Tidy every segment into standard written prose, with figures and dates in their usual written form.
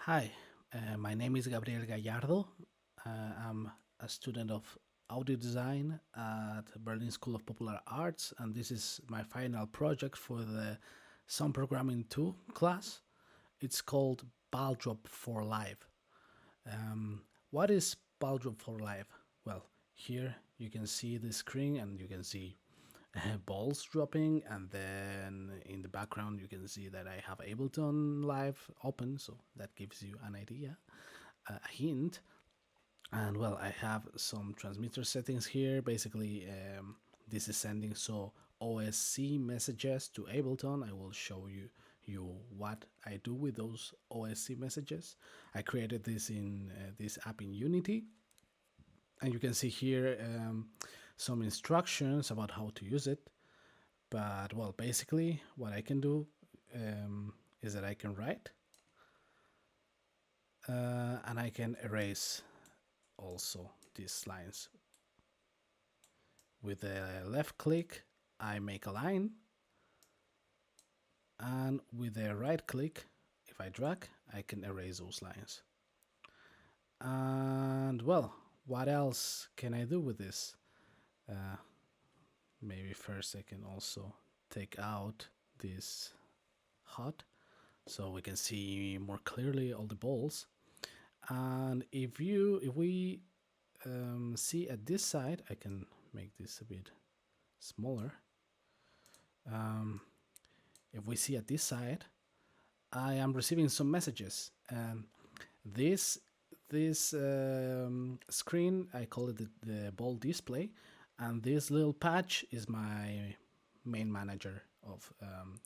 Hi, my name is Gabriel Gallardo. I'm a student of audio design at Berlin School of Popular Arts, and this is my final project for the Sound Programming 2 class. It's called Balldrop4Live. What is Balldrop4Live? Well, here you can see the screen and you can see balls dropping, and then in the background you can see that I have Ableton Live open, so that gives you an idea, a hint. And well, I have some transmitter settings here. Basically, this is sending so OSC messages to Ableton. I will show you what I do with those OSC messages. I created this in this app in Unity, and you can see here some instructions about how to use it. But well, basically what I can do is that I can write and I can erase also these lines. With the left click I make a line, and with the right click, if I drag, I can erase those lines. And well, what else can I do with this? Maybe first I can also take out this HUD so we can see more clearly all the balls. And if we see at this side, I can make this a bit smaller. If we see at this side, I am receiving some messages, and this screen, I call it the ball display, and this little patch is my main manager of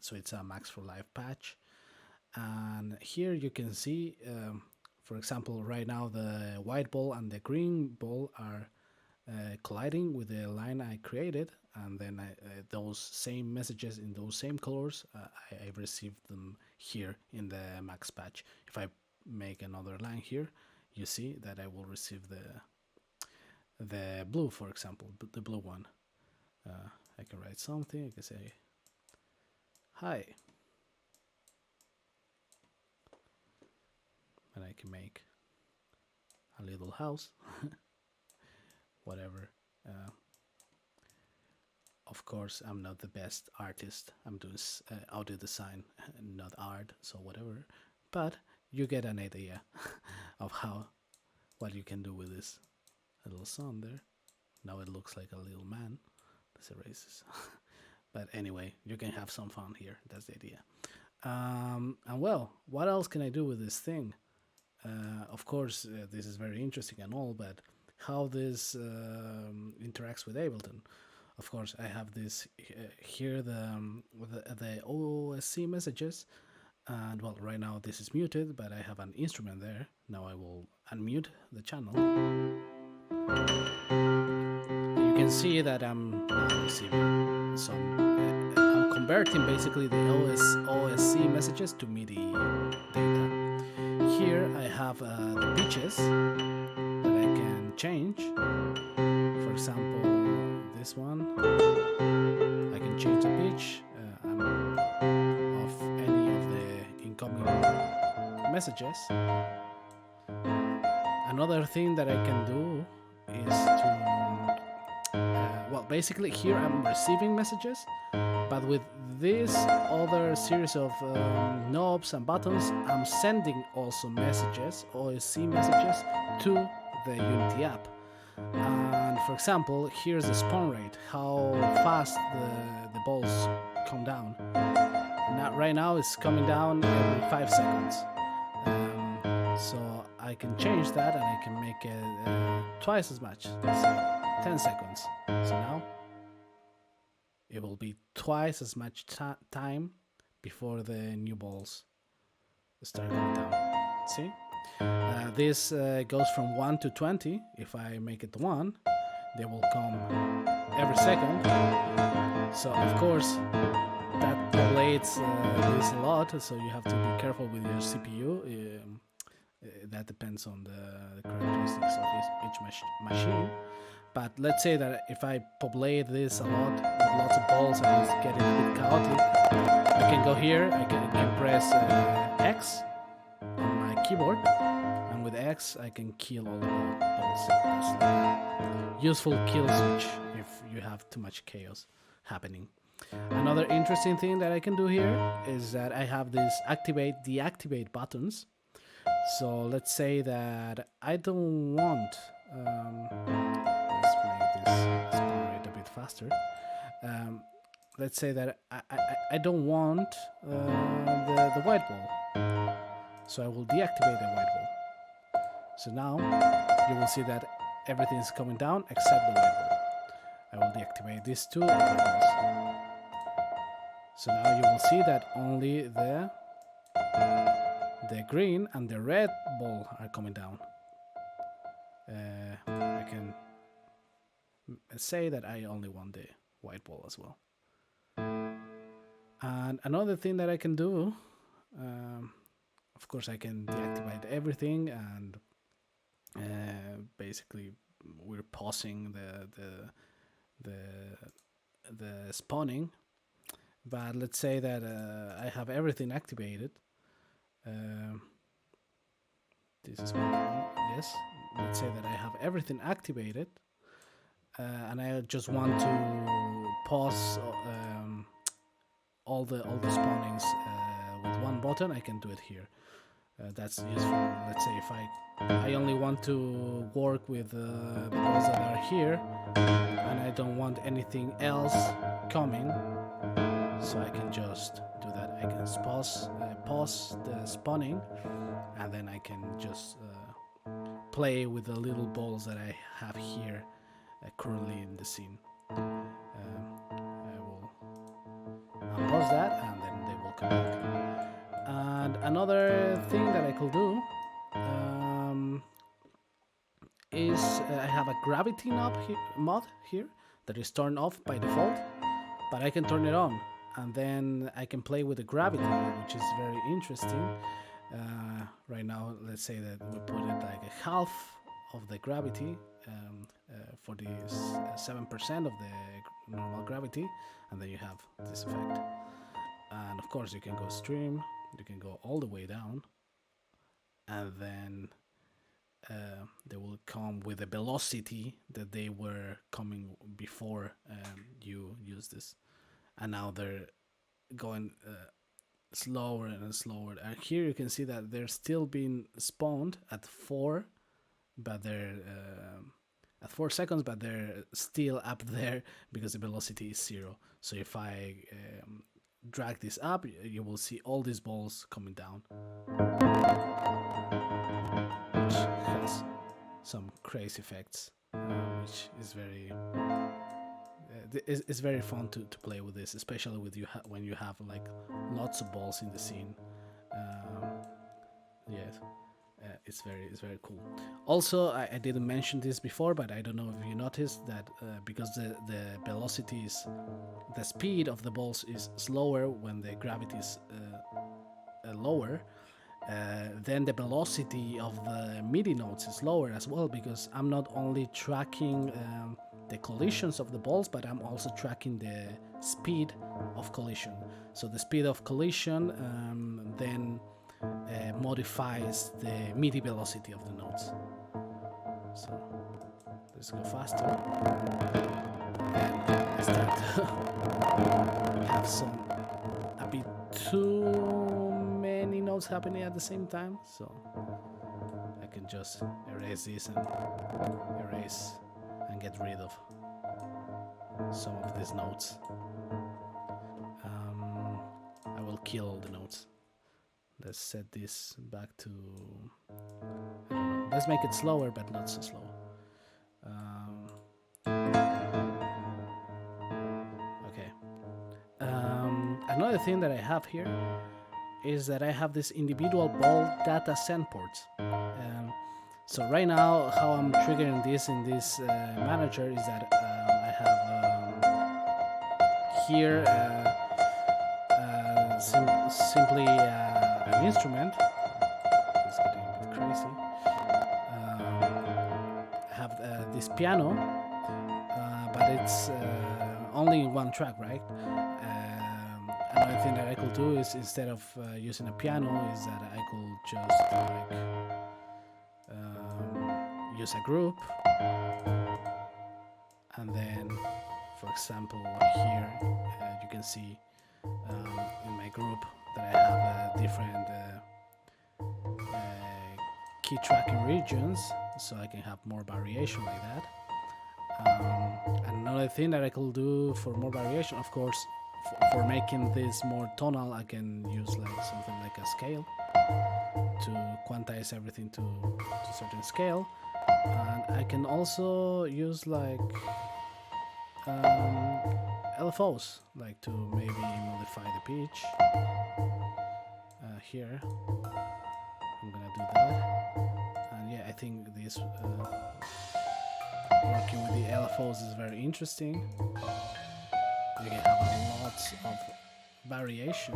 so it's a Max4Live patch. And here you can see, for example, right now the white ball and the green ball are colliding with the line I created, and then those same messages in those same colors, I received them here in the Max patch. If I make another line here, you see that I will receive the blue, for example, the blue one. I can write something. I can say, "Hi," and I can make a little house, whatever. Of course, I'm not the best artist. I'm doing audio design, not art, so whatever. But you get an idea of what you can do with this. A little sun there. Now it looks like a little man. This erases. But anyway, you can have some fun here. That's the idea. And well, what else can I do with this thing? Of course, this is very interesting and all, but how this interacts with Ableton. Of course, I have this here, the OSC messages, and well, right now this is muted, but I have an instrument there. Now I will unmute the channel. You can see that I'm receiving some. I'm converting basically the OSC messages to MIDI data. Here I have the pitches that I can change. For example, this one, I can change the pitch of any of the incoming messages. Another thing that I can do is to, well, basically here I'm receiving messages, but with this other series of knobs and buttons, I'm sending also messages, OSC messages, to the Unity app. And for example, here's the spawn rate, how fast the balls come down. Now, right now it's coming down every 5 seconds. So I can change that and I can make it twice as much, let's say 10 seconds. So now it will be twice as much time before the new balls start coming down. See? This goes from 1 to 20. If I make it 1, they will come every second. So of course that populates this a lot, so you have to be careful with your CPU. That depends on the characteristics of each machine. But let's say that if I populate this a lot with lots of balls and it's getting a bit chaotic, I can go here, I can press X on my keyboard, and with X I can kill all the balls. That's like a useful kill switch if you have too much chaos happening. Another interesting thing that I can do here is that I have this activate, deactivate buttons. So let's say that I don't want, let's make this spawn rate a bit faster. Let's say that I don't want the white ball. So I will deactivate the white ball. So now you will see that everything is coming down except the white ball. I will deactivate these two white balls. So now you will see that only the green and the red ball are coming down. I can say that I only want the white ball as well. And another thing that I can do, of course I can deactivate everything, and basically we're pausing the spawning. But let's say that I have everything activated. This is yes. Let's say that I have everything activated, and I just want to pause all the spawnings with one button. I can do it here. That's useful. Let's say if I only want to work with the balls that are here, and I don't want anything else coming. So I can just do that. I can pause the spawning, and then I can just play with the little balls that I have here currently in the scene. I will unpause that, and then they will come back. And another thing that I could do is I have a gravity mod here that is turned off by default, but I can turn it on. And then I can play with the gravity, which is very interesting. Right now, let's say that we put it like a half of the gravity, 47% of the normal gravity, and then you have this effect. And of course, you can go stream, you can go all the way down, and then they will come with the velocity that they were coming before you use this. And now they're going slower and slower. And here you can see that they're still being spawned at 4, but they're at 4 seconds, but they're still up there because the velocity is 0. So if I drag this up, you will see all these balls coming down, which has some crazy effects, which is very. It's very fun to play with this, especially with when you have like lots of balls in the scene. Yes, it's very cool. Also, I didn't mention this before, but I don't know if you noticed that because the velocity is, the speed of the balls is slower when the gravity is lower. Then the velocity of the MIDI notes is lower as well, because I'm not only tracking the collisions of the balls, but I'm also tracking the speed of collision. So the speed of collision then modifies the MIDI velocity of the notes. So let's go faster. And I start to have a bit too many notes happening at the same time. So I can just erase this and erase and get rid of some of these notes. I will kill all the notes. Let's set this back to, I don't know, let's make it slower but not so slow. Okay. Another thing that I have here is that I have this individual ball data send ports. So right now, how I'm triggering this in this manager is that I have here simply an instrument. It's getting a bit crazy. I have this piano, but it's only one track, right? another thing that I could do is, instead of using a piano, is that I could just like use a group, and then, for example, here you can see in my group that I have different key tracking regions, so I can have more variation like that. Another thing that I could do for more variation, of course, for making this more tonal, I can use like something like a scale to quantize everything to a certain scale, and I can also use like LFOs, like to maybe modify the pitch. Here I'm gonna do that, and yeah, I think this working with the LFOs is very interesting. You can have lots of variation,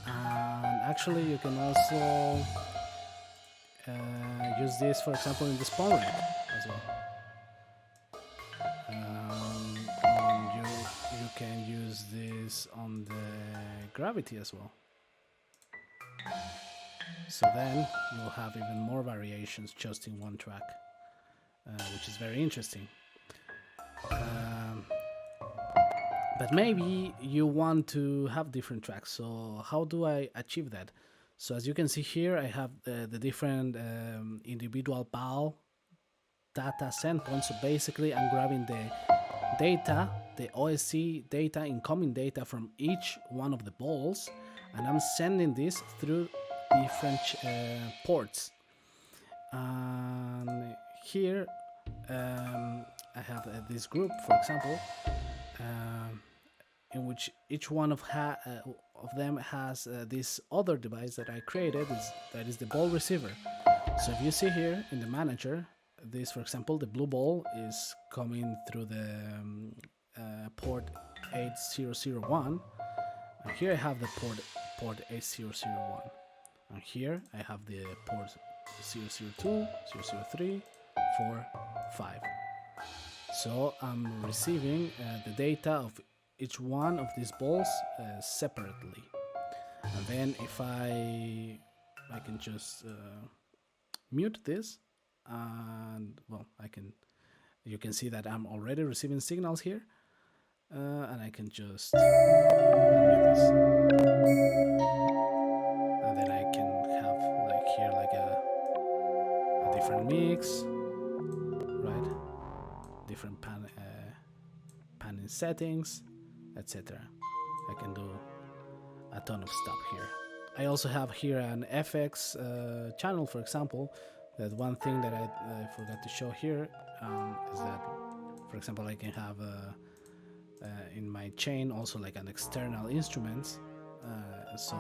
and actually you can also use this, for example, in the spawn rate as well. You can use this on the gravity as well. So then you'll have even more variations just in one track, which is very interesting. But maybe you want to have different tracks, so how do I achieve that? So as you can see here, I have the different individual BAL data send points. So basically I'm grabbing the data, the OSC data, incoming data from each one of the balls, and I'm sending this through different ports. And here I have this group, for example, in which each one of them has this other device that I created, that is the ball receiver. So if you see here in the manager, this, for example, the blue ball is coming through the port 8001, and here I have the port 8001, and here I have the port 002, 003, 4, 5. So I'm receiving the data of each one of these balls separately, and then if I can just mute this, and well, you can see that I'm already receiving signals here, and I can just mute this, and then I can have like here like a different mix, right? Different panning settings, etc. I can do a ton of stuff here. I also have here an FX channel, for example. That one thing that I forgot to show here is that, for example, I can have in my chain also like an external instruments. So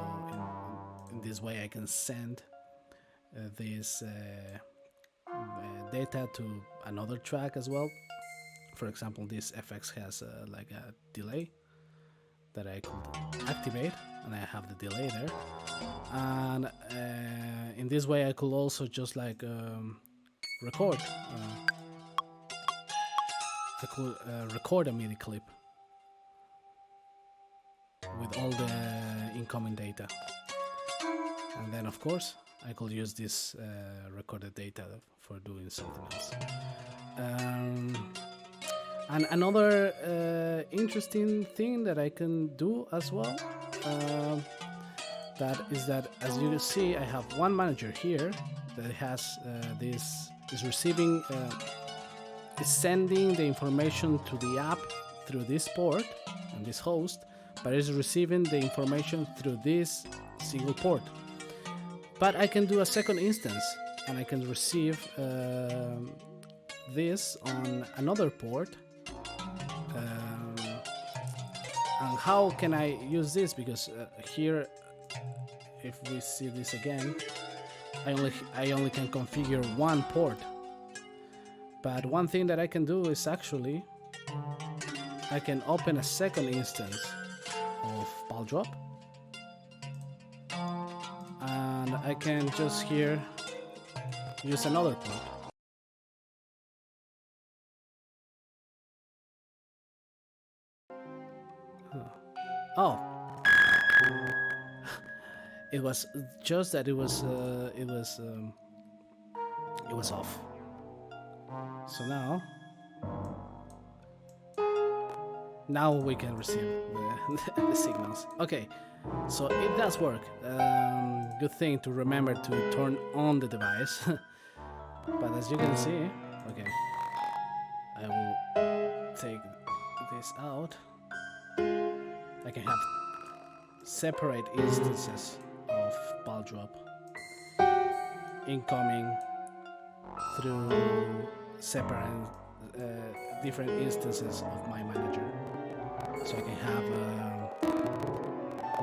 in this way I can send this data to another track as well. For example, this FX has like a delay that I could activate, and I have the delay there. And in this way I could also just like record. I could record a MIDI clip with all the incoming data, and then of course I could use this recorded data for doing something else. And another interesting thing that I can do as well, that is that, as you see, I have one manager here that has is receiving, is sending the information to the app through this port and this host, but is receiving the information through this single port. But I can do a second instance, and I can receive this on another port. And how can I use this? Because here, if we see this again, I only can configure one port. But one thing that I can do is actually I can open a second instance of Balldrop, and I can just here use another port. Oh, it was just that it was off. So now we can receive the signals. Okay, so it does work. Good thing to remember to turn on the device. But as you can see, okay, I will take this out. I can have separate instances of Balldrop incoming through separate different instances of my manager, so I can have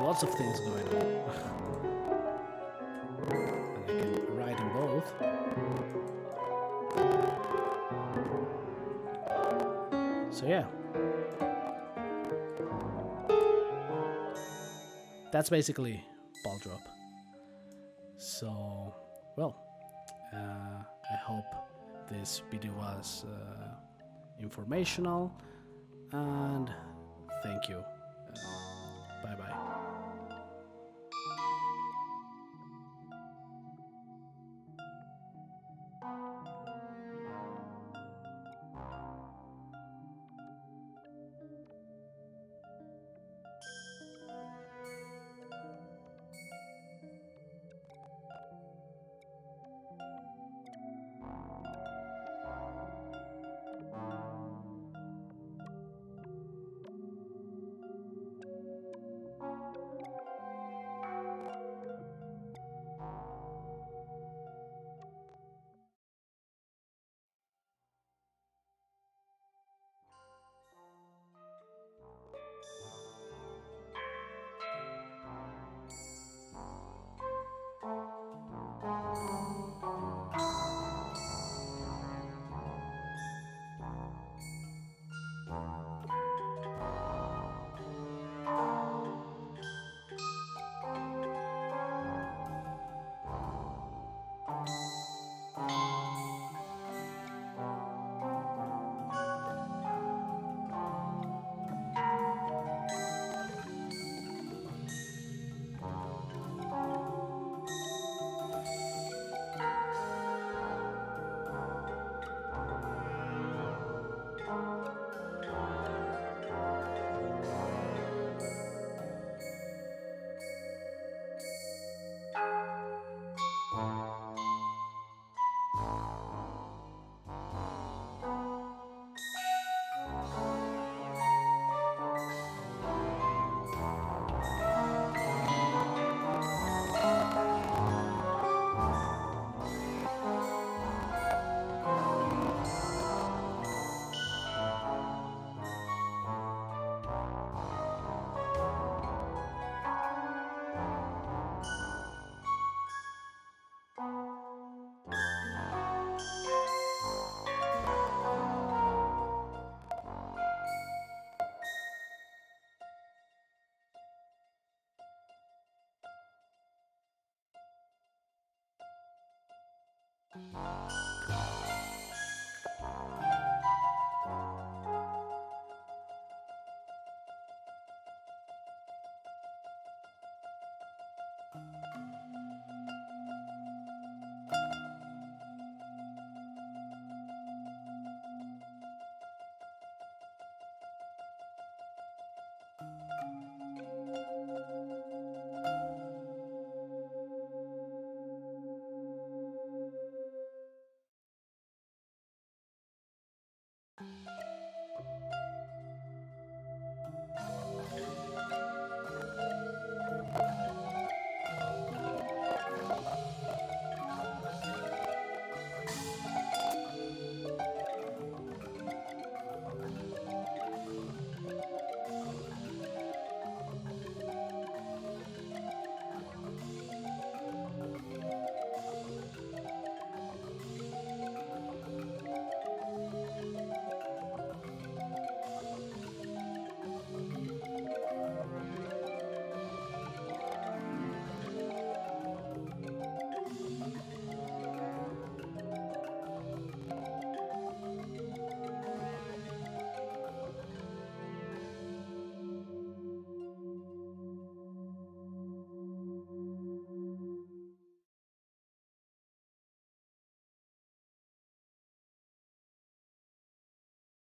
lots of things going on. And I can write in both. So yeah, that's basically Balldrop. So, well, I hope this video was informational, and thank you. Bye bye.